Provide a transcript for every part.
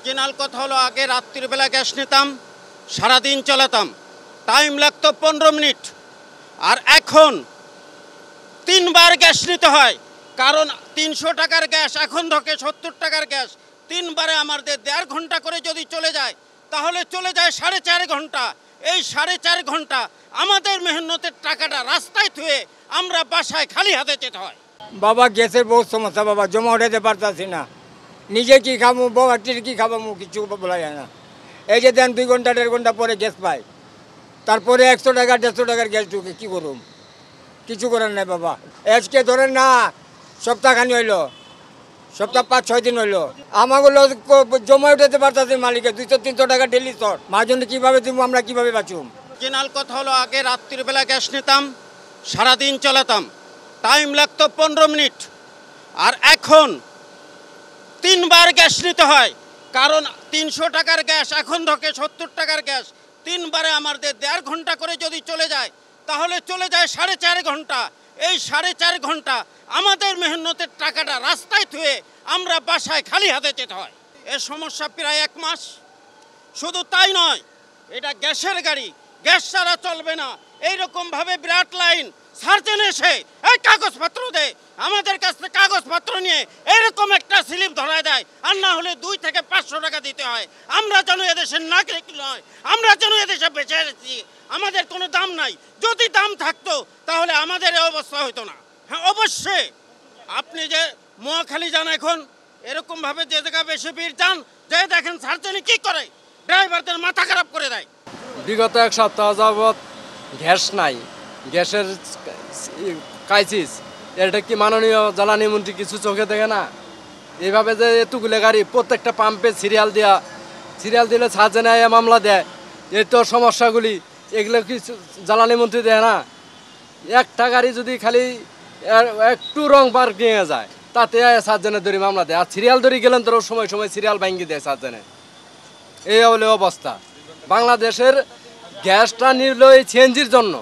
Original কথা হলো আগে রাত্রিবেলা গ্যাস নিতাম, সারাদিন চালাতাম, টাইম লাগতো 15 মিনিট। আর এখন 3 বার গ্যাস নিতে হয়, কারণ 300 টাকার গ্যাস এখন ধকে 70 টাকার গ্যাস। 3 বারে আমাদের 1.5 ঘন্টা করে যদি চলে যায়, তাহলে চলে যায় 4.5 ঘন্টা। এই 4.5 ঘন্টা আমাদের মেহনতের টাকাটা রাস্তায় থুয়ে আমরা বাসায় খালি হাতে যেতে হয়। বাবা গ্যাসের বহুত সমস্যা বাবা, জমা উঠাতে পারতাছি না। নিজে কি খাবো, বাবাটির কি খাবো, কিছু বলা যায় না। এই যে দেন 2 ঘন্টা 1.5 ঘন্টা পরে গ্যাস পাই, তারপরে 100 টাকা 150 টাকার গ্যাস ঢুকে, কী করুম? কিছু করার নাই বাবা। আজকে ধরেন না সপ্তাহখানি হইলো, সপ্তাহ 5-6 দিন হইলো, আমাগুলো জমা উঠাতে পারতাছি মালিকে 200-300 টাকা ডেলি শর্ট। মাঝজনে কীভাবে দিব, আমরা কীভাবে বাঁচুম? অরিজিনাল কথা হলো আগে রাত্রিবেলা গ্যাস নিতাম, সারাদিন চালাতাম, টাইম লাগতো 15 মিনিট। আর এখন 3 বার গ্যাস নিতে হয়, কারণ 300 টাকার গ্যাস এখন ধকে 70 টাকার গ্যাস। 3 বারে আমাদের 1.5 ঘন্টা করে যদি চলে যায়, তাহলে চলে যায় 4.5 ঘন্টা। এই 4.5 ঘন্টা আমাদের মেহনতের টাকাটা রাস্তায় থুয়ে আমরা বাসায় খালি হাতে যেতে হয়। এ সমস্যা প্রায় 1 মাস। শুধু তাই নয়, এটা গ্যাসের গাড়ি, গ্যাস ছাড়া চলবে না, এইরকমভাবে বিরাট লাইন। সার্জেন এসে এই কাগজপত্র দেয়, আমাদের কাছ থেকে কাগজপত্র নিয়ে এরকম একটা স্লিপ ধরায় দেয়, আর না হলে 2 থেকে 500 টাকা দিতে হয়। আমরা যেন এদেশের নাগরিক নয়, আমরা যেন এদেশে বেঁচে আছি, আমাদের কোনো দাম নাই। যদি দাম থাকতো তাহলে আমাদের এই অবস্থা হতো না। হ্যাঁ, অবশ্যই আপনি যে মহাখালী যান, এখন এরকমভাবে যে জায়গা বেশি ভিড় যান, যে দেখেন সার্জেনে কী করে, ড্রাইভারদের মাথা খারাপ করে দেয়। বিগত 1 সপ্তাহ যাবৎ গ্যাস নাই, গ্যাসের ক্রাইসিস। এটা কি মাননীয় জ্বালানি মন্ত্রী কিছু চোখে দেখে না? এইভাবে যে এতগুলো গাড়ি প্রত্যেকটা পাম্পে সিরিয়াল দিলে সার্জেনে মামলা দেয়, এই তো সমস্যাগুলি, এগুলো কি জ্বালানি মন্ত্রী দেয় না? একটা গাড়ি যদি খালি একটু রং পার নিয়ে যায়, তাতে সার্জেনে ধরে মামলা দেয়। আর সিরিয়াল ধরে গেলেন তো সময় সময় সিরিয়াল ভাঙিয়ে দেয় সার্জেনে। এই হলো অবস্থা। বাংলাদেশের গ্যাসটা নিল এই সিএনজির জন্য,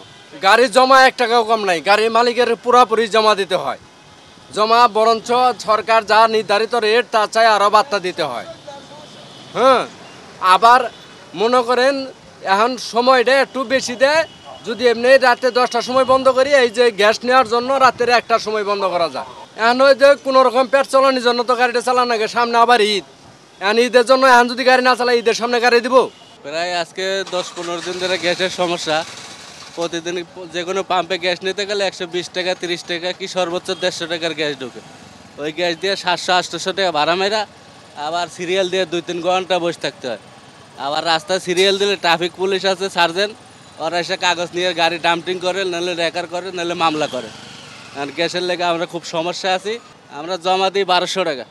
গাড়ির জমা 1 টাকাও কম নাই, গাড়ির মালিকের পুরাপুরি জমা দিতে হয়। জমা বরঞ্চ সরকার যা নির্ধারিত রেট তার চাই আরও বার্তা দিতে হয়। হ্যাঁ, আবার মনে করেন এখন সময়টা একটু বেশি দেয়। যদি এমনি রাতে 10টার সময় বন্ধ করি, এই যে গ্যাস নেওয়ার জন্য রাতের 1টার সময় বন্ধ করা যায়। এখন ওই যে কোনো রকম পেট চালানোর জন্য তো গাড়িটা চালানো লাগে, সামনে আবার ঈদ। এখন ঈদের জন্য এখন যদি গাড়ি না চালাই, ঈদের সামনে গাড়ি দিব? প্রায় আজকে 10-15 দিন ধরে গ্যাসের সমস্যা। প্রতিদিন যে কোনো পাম্পে গ্যাস নিতে গেলে 120 টাকা 30 টাকা কি সর্বোচ্চ 150 টাকার গ্যাস ঢুকে। ওই গ্যাস দিয়ে 700-800 টাকা ভাড়া মেরা, আবার সিরিয়াল দিয়ে 2-3 ঘন্টা বসে থাকতে হয়। আবার রাস্তায় সিরিয়াল দিলে ট্রাফিক পুলিশ আছে, সার্জেন, ওরা এসে কাগজ নিয়ে গাড়ি ডাম্পিং করে, নাহলে রেকার করে, নাহলে মামলা করে। আর গ্যাসের লেগে আমরা খুব সমস্যা আছি। আমরা জমা দিই 1200 টাকা,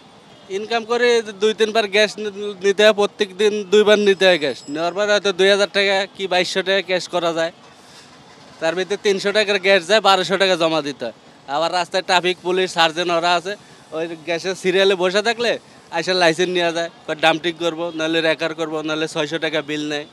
ইনকাম করে 2-3 বার গ্যাস নিতে হয়, প্রত্যেক দিন 2 বার নিতে হয় গ্যাস। নেওয়ার পরে হয়তো 2000 টাকা কি 2200 টাকা ক্যাশ করা যায়, তার ভিতরে 300 টাকার গ্যাস যায়, 1200 টাকা জমা দিতে হয়। আবার রাস্তায় ট্রাফিক পুলিশ সার্জেন ওরা আছে, ওই গ্যাসের সিরিয়ালে বসে থাকলে আইসা লাইসেন্স নেওয়া যায়, ডাম্পিং করবো, নাহলে রেকার করবো, নাহলে 600 টাকা বিল নেয়।